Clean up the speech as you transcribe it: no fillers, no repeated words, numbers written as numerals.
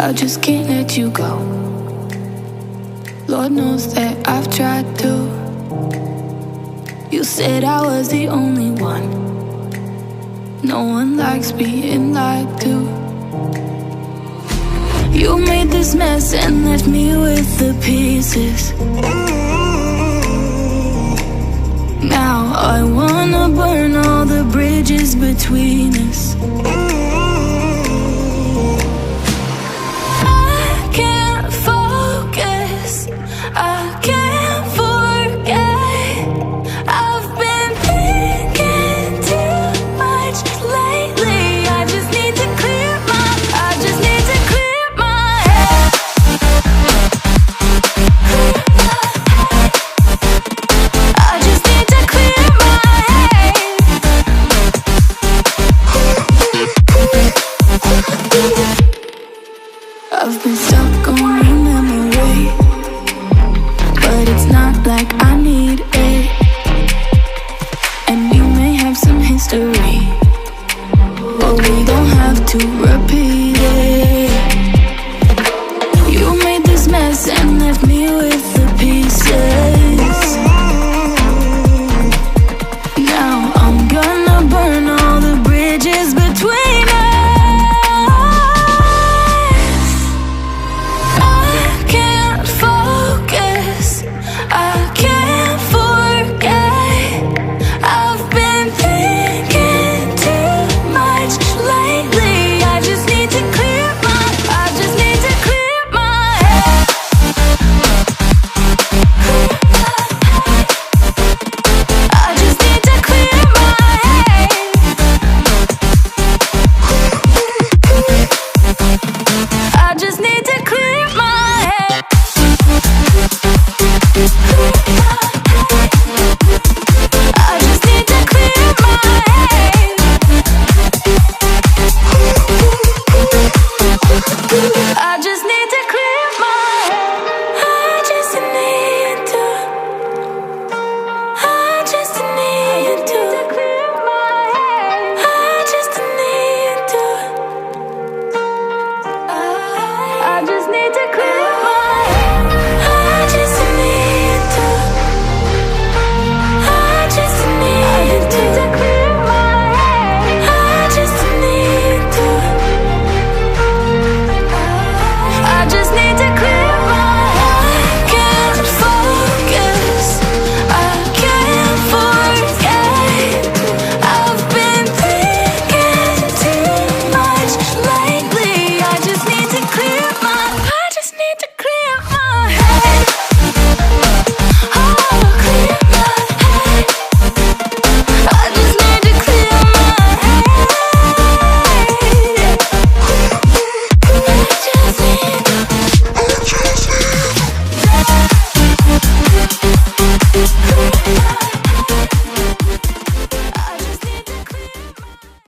I just can't let you go. Lord knows that I've tried to. You said I was the only one. No one likes being lied to. You made this mess and left me with the pieces. Now I wanna burn all the bridges between us. I can't focus, I can't forget. I've been thinking too much lately. I just need to clear my head. I just need to clear my head. I've been stuck on your memory, but it's not like I need it. And we may have some history, but we don't have to repeat it. You made this mess and left me with the pieces. Now I'm gonna burn all the bridges between us. I can't focus, I can't forget. I've been thinking too much lately. I just need to clear my head. I just need to clear my head. I just need to clear my head. I just need to clear my head. I